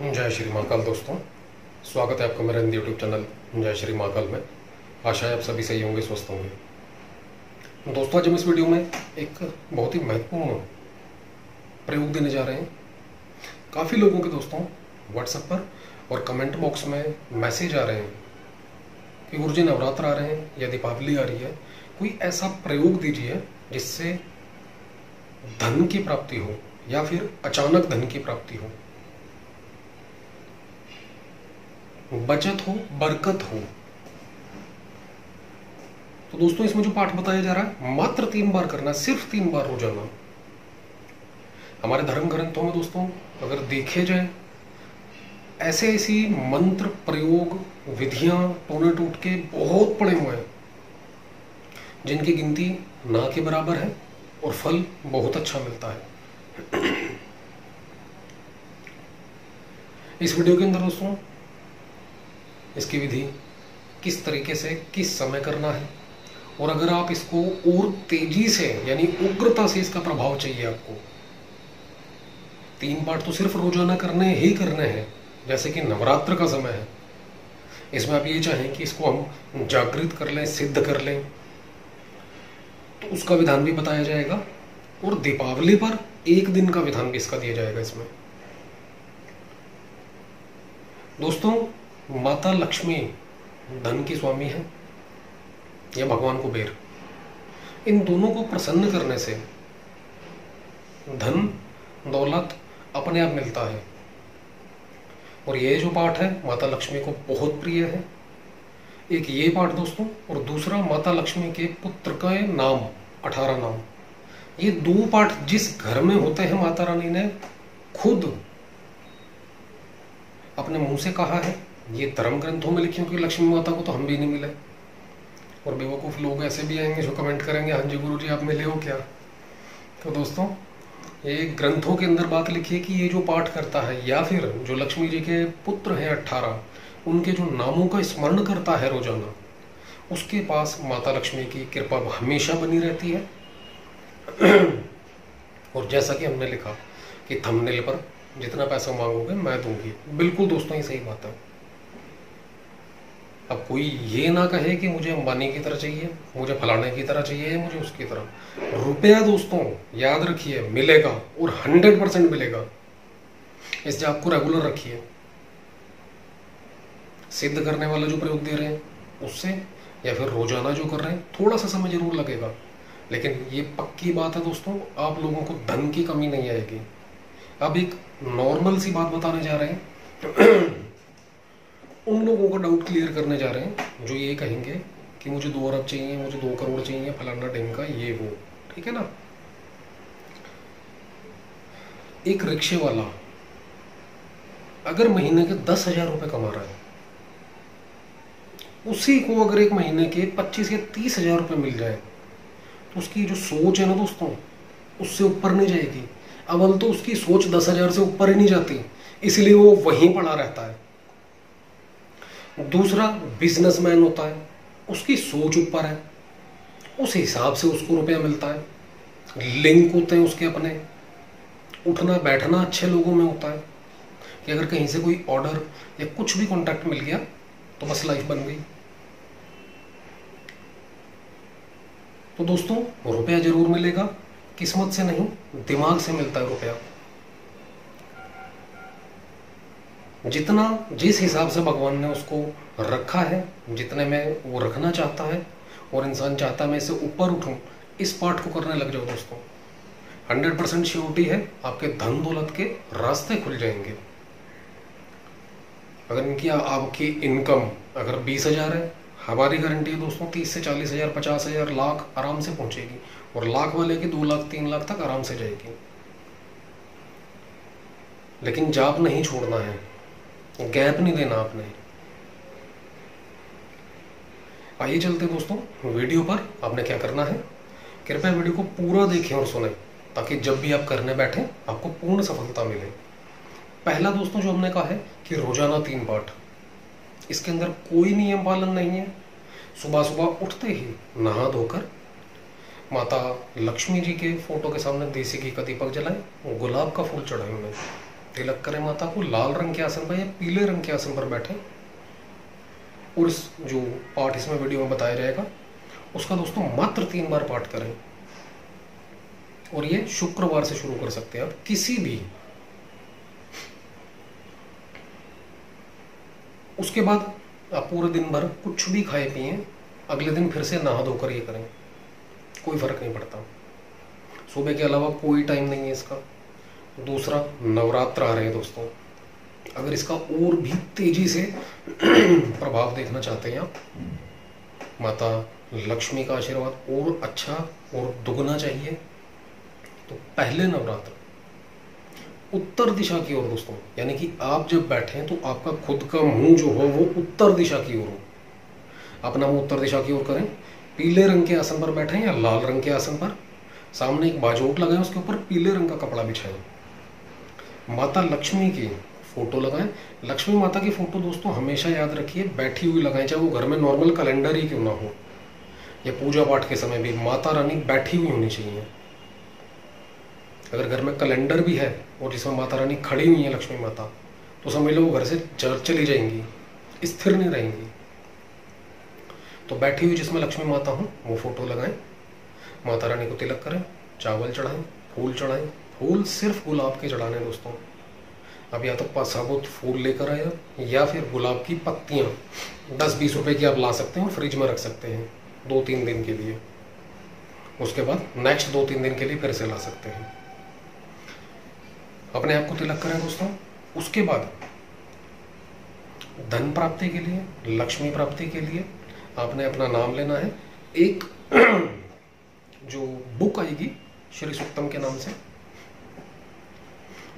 जय श्री महाकाल दोस्तों, स्वागत है आपका मेरे हिंदी यूट्यूब चैनल जय श्री महाकाल में। आशा है आप सभी सही होंगे, स्वस्थ होंगे। दोस्तों, आज हम इस वीडियो में एक बहुत ही महत्वपूर्ण प्रयोग देने जा रहे हैं। काफ़ी लोगों के दोस्तों व्हाट्सएप पर और कमेंट बॉक्स में मैसेज आ रहे हैं कि गुरुजी नवरात्र आ रहे हैं या दीपावली आ रही है, कोई ऐसा प्रयोग दीजिए जिससे धन की प्राप्ति हो या फिर अचानक धन की प्राप्ति हो, बचत हो, बरकत हो। तो दोस्तों, इसमें जो पाठ बताया जा रहा है मात्र 3 बार करना है, सिर्फ 3 बार रोजाना। हमारे धर्म ग्रंथों में दोस्तों अगर देखे जाए ऐसी मंत्र प्रयोग विधियां टूने टूट के बहुत पड़े हुए हैं जिनकी गिनती ना के बराबर है और फल बहुत अच्छा मिलता है। इस वीडियो के अंदर दोस्तों इसकी विधि किस तरीके से किस समय करना है, और अगर आप इसको और तेजी से यानी उग्रता से इसका प्रभाव चाहिए आपको, 3 पाठ तो सिर्फ रोजाना करने ही करने हैं। जैसे कि नवरात्र का समय है, इसमें आप ये चाहें कि इसको हम जागृत कर लें, सिद्ध कर लें, तो उसका विधान भी बताया जाएगा, और दीपावली पर 1 दिन का विधान भी इसका दिया जाएगा। इसमें दोस्तों माता लक्ष्मी धन की स्वामी है या भगवान कुबेर, इन दोनों को प्रसन्न करने से धन दौलत अपने आप मिलता है। और ये जो पाठ है माता लक्ष्मी को बहुत प्रिय है। एक ये पाठ दोस्तों, और दूसरा माता लक्ष्मी के पुत्र के नाम 18 नाम, ये 2 पाठ जिस घर में होते हैं माता रानी ने खुद अपने मुंह से कहा है। ये धर्म ग्रंथों में लिखी, क्योंकि लक्ष्मी माता को तो हम भी नहीं मिले, और बेवकूफ़ लोग ऐसे भी आएंगे जो कमेंट करेंगे हाँ जी गुरुजी आप मिले हो क्या। तो दोस्तों ये ग्रंथों के अंदर बात लिखी है कि ये जो पाठ करता है या फिर जो लक्ष्मी जी के पुत्र हैं 18, उनके जो नामों का स्मरण करता है रोजाना, उसके पास माता लक्ष्मी की कृपा हमेशा बनी रहती है। और जैसा कि हमने लिखा कि थंबनेल पर जितना पैसा मांगोगे मैं दूंगी, बिल्कुल दोस्तों ये सही बात है। अब कोई ये ना कहे कि मुझे अंबानी की तरह चाहिए, मुझे फलाने की तरह चाहिए, मुझे उसकी तरह। रुपया दोस्तों याद रखिए मिलेगा, और 100% मिलेगा। इससे आपको रेगुलर रखिए। सिद्ध करने वाला जो प्रयोग दे रहे हैं उससे, या फिर रोजाना जो कर रहे हैं, थोड़ा सा समय जरूर लगेगा, लेकिन ये पक्की बात है दोस्तों, आप लोगों को धन की कमी नहीं आएगी। अब एक नॉर्मल सी बात बताने जा रहे हैं। उन लोगों का डाउट क्लियर करने जा रहे हैं जो ये कहेंगे कि मुझे 2 अरब चाहिए, मुझे 2 करोड़ चाहिए, फलाना ढिमका ये वो, ठीक है ना। एक रिक्शे वाला अगर महीने के 10,000 रुपए कमा रहा है, उसी को अगर एक महीने के 25 या 30,000 रुपए मिल जाए, तो उसकी जो सोच है ना दोस्तों उससे ऊपर नहीं जाएगी। अव्वल तो उसकी सोच 10,000 से ऊपर ही नहीं जाती, इसलिए वो वहीं पड़ा रहता है। दूसरा बिजनेसमैन होता है, उसकी सोच ऊपर है, उस हिसाब से उसको रुपया मिलता है। लिंक होते हैं उसके अपने, उठना बैठना अच्छे लोगों में होता है कि अगर कहीं से कोई ऑर्डर या कुछ भी कॉन्टैक्ट मिल गया तो बस लाइफ बन गई। तो दोस्तों रुपया जरूर मिलेगा, किस्मत से नहीं दिमाग से मिलता है रुपया। जितना जिस हिसाब से भगवान ने उसको रखा है, जितने में वो रखना चाहता है, और इंसान चाहता है मैं इससे ऊपर उठूं, इस पाठ को करने लग जाओ दोस्तों। 100% श्योरिटी है आपके धन दौलत के रास्ते खुल जाएंगे। अगर इनकी आपकी इनकम अगर 20,000 है, हमारी गारंटी है दोस्तों 30 से 40,000, 50,000, लाख आराम से पहुंचेगी, और लाख वाले की 2 लाख 3 लाख तक आराम से जाएगी। लेकिन जाप नहीं छोड़ना है, गैप नहीं देना आपने। आइए चलते दोस्तों वीडियो पर। आपने क्या करना है, कृपया वीडियो को पूरा देखें और सुने, ताकि जब भी आप करने बैठे आपको पूर्ण सफलता मिले। पहला दोस्तों जो हमने कहा है कि रोजाना 3 पाठ, इसके अंदर कोई नियम पालन नहीं है। सुबह सुबह उठते ही नहा धोकर माता लक्ष्मी जी के फोटो के सामने देसी घी का दीपक जलाएं, गुलाब का फूल चढ़ाएं उन्हें, तिलक करें माता को, लाल रंग के आसन पर या पीले रंग के आसन पर बैठे, और इस जो पाठ इसमें वीडियो में बताया जाएगा उसका दोस्तों मात्र 3 बार पाठ करें। और ये शुक्रवार से शुरू कर सकते हैं आप किसी भी। उसके बाद आप पूरे दिन भर कुछ भी खाए पिए, अगले दिन फिर से नहा धोकर ये करें, कोई फर्क नहीं पड़ता। सुबह के अलावा कोई टाइम नहीं है इसका। दूसरा, नवरात्र आ रहे हैं दोस्तों, अगर इसका और भी तेजी से प्रभाव देखना चाहते हैं आप, माता लक्ष्मी का आशीर्वाद और अच्छा और दुगना चाहिए, तो पहले नवरात्र उत्तर दिशा की ओर दोस्तों, यानी कि आप जब बैठें तो आपका खुद का मुंह जो हो वो उत्तर दिशा की ओर हो। अपना मुंह उत्तर दिशा की ओर करें, पीले रंग के आसन पर बैठें या लाल रंग के आसन पर, सामने एक बाजोट लगाएं, उसके ऊपर पीले रंग का कपड़ा बिछाएं। माता लक्ष्मी की फोटो लगाएं। लक्ष्मी माता की फोटो दोस्तों हमेशा याद रखिए बैठी हुई लगाएं, चाहे वो घर में नॉर्मल कैलेंडर ही क्यों ना हो, या पूजा पाठ के समय भी माता रानी बैठी हुई होनी चाहिए। अगर घर में कैलेंडर भी है और जिसमें माता रानी खड़ी हुई है लक्ष्मी माता, तो समझ लो वो घर से चली जाएंगी, स्थिर नहीं रहेंगी। तो बैठी हुई जिसमें लक्ष्मी माता हो वो फोटो लगाएं, माता रानी को तिलक करें, चावल चढ़ाएं, फूल चढ़ाएं। फूल सिर्फ गुलाब के चढ़ाने दोस्तों। अब या तो साबुत फूल लेकर आया या फिर गुलाब की पत्तियां 10-20 रुपए की आप ला सकते हैं, फ्रिज में रख सकते हैं 2-3 दिन के लिए। उसके बाद नेक्स्ट 2-3 दिन के लिए फिर से ला सकते हैं। अपने आप को तिलक करें दोस्तों। उसके बाद धन प्राप्ति के लिए, लक्ष्मी प्राप्ति के लिए आपने अपना नाम लेना है। एक जो बुक आएगी श्री सूक्तम के नाम से,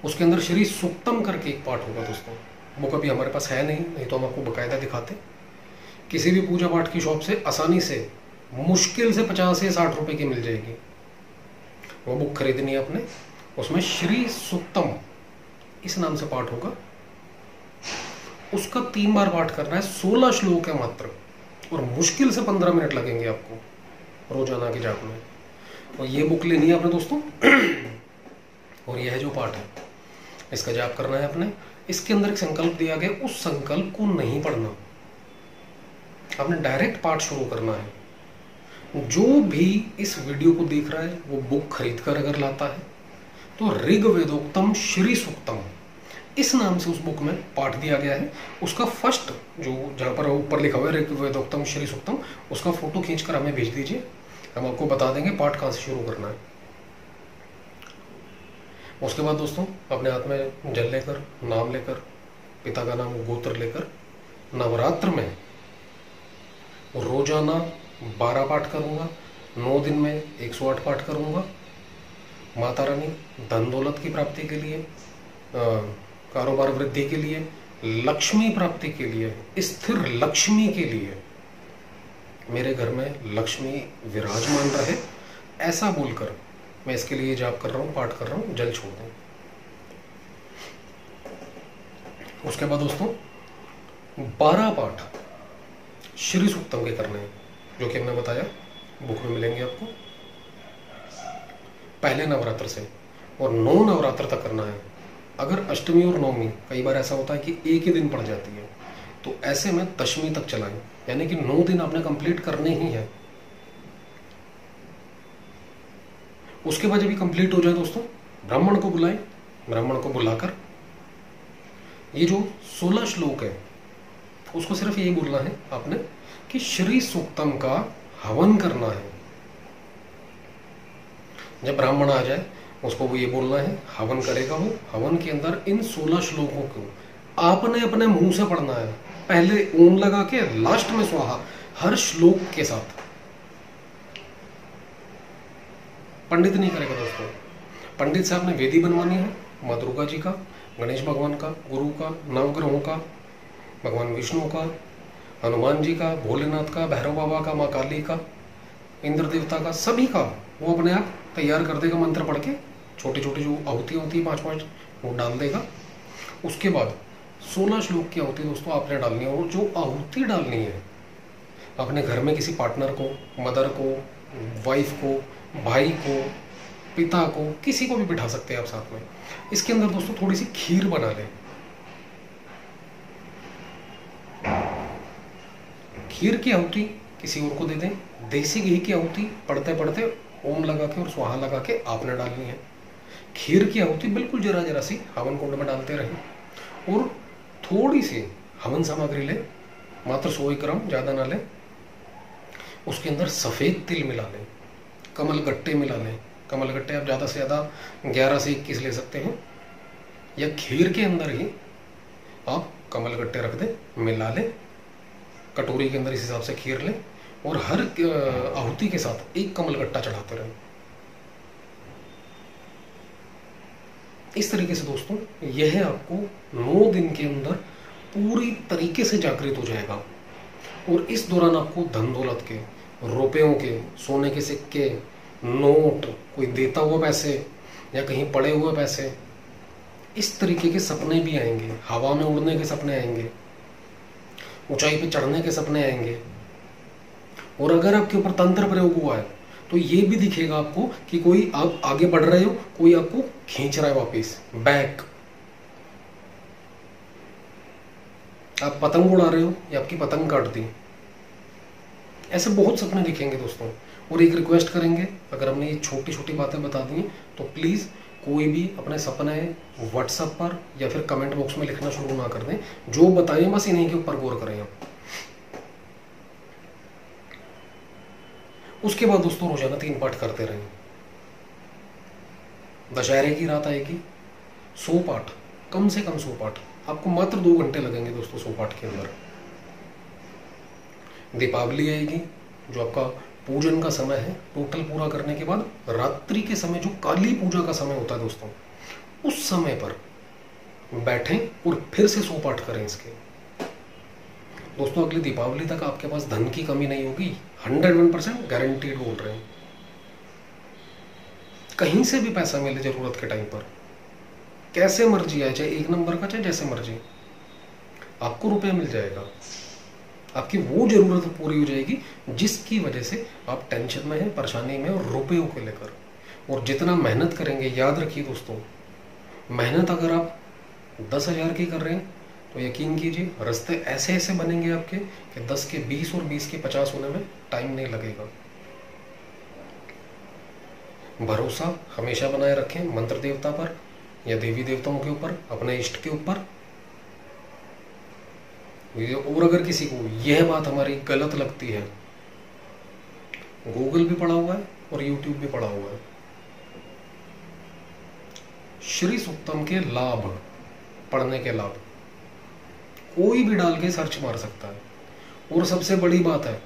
उसके अंदर श्री सूक्तम करके एक पाठ होगा दोस्तों। बुक अभी हमारे पास है नहीं तो हम आपको बकायदा दिखाते। किसी भी पूजा पाठ की शॉप से आसानी से मुश्किल से 50 या 60 रुपए की मिल जाएगी। वो बुक खरीदनी है आपने। उसमें श्री सूक्तम इस नाम से पाठ होगा, उसका 3 बार पाठ करना है। 16 श्लोक है मात्र, और मुश्किल से 15 मिनट लगेंगे आपको रोजाना के जाप में। और ये बुक लेनी है आपने दोस्तों। और यह जो पाठ है इसका जाप करना है आपने। इसके अंदर एक संकल्प दिया गया, उस संकल्प को नहीं पढ़ना, आपने डायरेक्ट पाठ शुरू करना है। जो भी इस वीडियो को देख रहा है वो बुक खरीद कर अगर लाता है तो ऋग्वेदोक्तम श्री सूक्तम इस नाम से उस बुक में पाठ दिया गया है। उसका फर्स्ट जो जहां पर ऊपर लिखा हुआ है ऋग्वेदोक्तम श्री सूक्तम, उसका फोटो खींचकर हमें भेज दीजिए, हम आपको बता देंगे पाठ कहां से शुरू करना है। उसके बाद दोस्तों अपने हाथ में जल लेकर, नाम लेकर, पिता का नाम गोत्र लेकर, नवरात्र में रोजाना 12 पाठ करूंगा, 9 दिन में 108 पाठ करूंगा। माता रानी धन दौलत की प्राप्ति के लिए, कारोबार वृद्धि के लिए, लक्ष्मी प्राप्ति के लिए, स्थिर लक्ष्मी के लिए, मेरे घर में लक्ष्मी विराजमान रहे, ऐसा बोलकर मैं इसके लिए जाप कर रहा हूँ, पाठ कर रहा हूँ। जल छोड़ दें। उसके बाद दोस्तों 12 पाठ श्री सूक्तम के करने हैं, जो कि हमने बताया बुक में मिलेंगे आपको, पहले नवरात्र से, और 9 नवरात्र तक करना है। अगर अष्टमी और नवमी कई बार ऐसा होता है कि एक ही दिन पड़ जाती है, तो ऐसे में दशमी तक चलाएं, यानी कि 9 दिन आपने कंप्लीट करने ही है। उसके बाद जब ये कंप्लीट हो जाए दोस्तों, ब्राह्मण को बुलाएं। ब्राह्मण को बुलाकर ये जो 16 श्लोक है उसको सिर्फ यही बोलना है आपने कि श्री सूक्तम का हवन करना है। जब ब्राह्मण आ जाए उसको वो ये बोलना है, हवन करेगा वो। हवन के अंदर इन 16 श्लोकों को आपने अपने मुंह से पढ़ना है, पहले ओम लगा के लास्ट में स्वाहा, हर श्लोक के साथ। पंडित नहीं करेगा दोस्तों। पंडित से आपने वेदी बनवानी है माँ दुर्गा जी का, गणेश भगवान का, गुरु का, नवग्रहों का, भगवान विष्णु का, हनुमान जी का, भोलेनाथ का, भैरव बाबा का, माँ काली का, इंद्र देवता का, सभी का वो अपने आप तैयार कर देगा। मंत्र पढ़ के छोटी छोटी जो आहुतियाँ होती है 5-5 वो डाल देगा। उसके बाद 16 श्लोक की आहुति दोस्तों आपने डालनी है। और जो आहुति डालनी है अपने घर में किसी पार्टनर को, मदर को, वाइफ को, भाई को, पिता को, किसी को भी बिठा सकते हैं आप साथ में। इसके अंदर दोस्तों थोड़ी सी खीर बना लें। खीर की आहुति किसी और को दे दें। देसी घी की आहुति पढ़ते पढ़ते ओम लगा के और स्वाहा लगा के आपने डालनी है। खीर की आहुति बिल्कुल जरा जरा सी हवन कुंड में डालते रहें और थोड़ी सी हवन सामग्री लें, मात्र 100 ग्राम, ज़्यादा ना लें। उसके अंदर सफ़ेद तिल मिला लें, कमल गट्टे मिला लें। कमल गट्टे आप ज़्यादा से ज़्यादा 11 से 21 ले सकते हैं, या खीर के अंदर ही आप कमल गट्टे रख दें, मिला लें। कटोरी के अंदर इस हिसाब से खीर लें और हर आहुति के साथ एक कमल गट्टा चढ़ाते रहें। इस तरीके से दोस्तों यह आपको 9 दिन के अंदर पूरी तरीके से जागृत हो जाएगा। और इस दौरान आपको धन दौलत के, रुपयों के, सोने के सिक्के, नोट, कोई देता हुआ पैसे या कहीं पड़े हुए पैसे, इस तरीके के सपने भी आएंगे। हवा में उड़ने के सपने आएंगे, ऊंचाई पे चढ़ने के सपने आएंगे। और अगर आपके ऊपर तंत्र प्रयोग हुआ है तो ये भी दिखेगा आपको कि कोई आप आगे बढ़ रहे हो, कोई आपको खींच रहा है वापस बैक। आप पतंग उड़ा रहे हो या आपकी पतंग काट दी। ऐसे बहुत सपने दिखेंगे दोस्तों। और एक रिक्वेस्ट करेंगे, अगर हमने ये छोटी छोटी बातें बता दी तो प्लीज़ कोई भी अपने सपने व्हाट्सएप पर या फिर कमेंट बॉक्स में लिखना शुरू ना कर दें। जो बताएं बस इन्हीं के ऊपर गौर करें आप। उसके बाद दोस्तों रोजाना 3 पाठ करते रहें। दशहरे की रात आएगी, 100 पाठ, कम से कम 100 पाठ, आपको मात्र 2 घंटे लगेंगे दोस्तों 100 पाठ के अंदर। दीपावली आएगी, जो आपका पूजन का समय है, टोटल पूरा करने के बाद रात्रि के समय जो काली पूजा का समय होता है दोस्तों, उस समय पर बैठें और फिर से 100 पाठ करें इसके। दोस्तों अगली दीपावली तक आपके पास धन की कमी नहीं होगी, 101% गारंटीड बोल रहे हैं। कहीं से भी पैसा मिले जरूरत के टाइम पर, कैसे मर्जी आए, चाहे 1 नंबर का, चाहे जैसे मर्जी, आपको रुपया मिल जाएगा। आपकी वो जरूरत पूरी हो जाएगी जिसकी वजह से आप टेंशन में हैं, परेशानी में, और रुपयों को लेकर। और जितना मेहनत करेंगे, याद रखिए दोस्तों, मेहनत अगर आप 10,000 की कर रहे हैं तो यकीन कीजिए रास्ते ऐसे ऐसे बनेंगे आपके कि 10 के 20 और 20 के 50 होने में टाइम नहीं लगेगा। भरोसा हमेशा बनाए रखें मंत्र देवता पर या देवी देवताओं के ऊपर, अपने इष्ट के ऊपर। और अगर किसी को यह बात हमारी गलत लगती है, गूगल भी पढ़ा हुआ है और यूट्यूब भी पढ़ा हुआ है। श्री सूक्तम के लाभ, पढ़ने के लाभ कोई भी डाल के सर्च मार सकता है। और सबसे बड़ी बात है,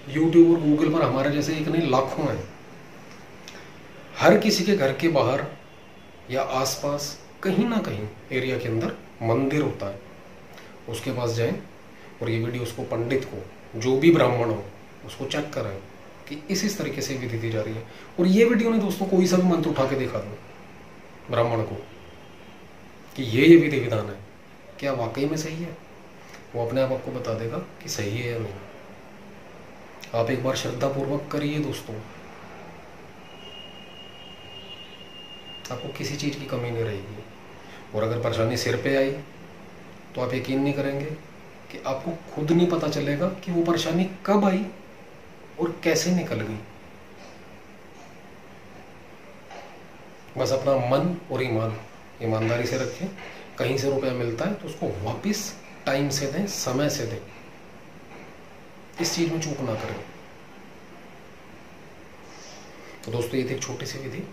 यूट्यूब और गूगल पर हमारे जैसे एक नहीं लाखों हैं। हर किसी के घर के बाहर या आसपास कहीं ना कहीं एरिया के अंदर मंदिर होता है। उसके पास जाएं और ये वीडियो उसको, पंडित को, जो भी ब्राह्मण हो, उसको चेक करें कि इस तरीके से विधि दी जा रही है। और ये वीडियो ने दोस्तों कोई सा भी मंत्र उठा के दिखा दो ब्राह्मण को कि ये विधि विधान है, क्या वाकई में सही है, वो अपने आप आपको बता देगा कि सही है या नहीं। आप एक बार श्रद्धा पूर्वक करिए दोस्तों, आपको किसी चीज की कमी नहीं रहेगी। और अगर परेशानी सिर पे आई तो आप यकीन नहीं करेंगे कि आपको खुद नहीं पता चलेगा कि वो परेशानी कब आई और कैसे निकल गई। बस अपना मन और ईमानदारी से रखें। कहीं से रुपया मिलता है तो उसको वापस टाइम से दें, समय से दें। इस चीज में चूक ना करें। तो दोस्तों ये थी एक छोटी सी विधि।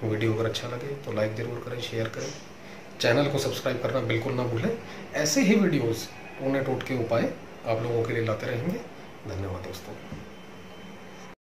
वीडियो अगर अच्छा लगे तो लाइक जरूर करें, शेयर करें, चैनल को सब्सक्राइब करना बिल्कुल ना भूलें। ऐसे ही वीडियोस, टोने टोटके उपाय आप लोगों के लिए लाते रहेंगे। धन्यवाद दोस्तों।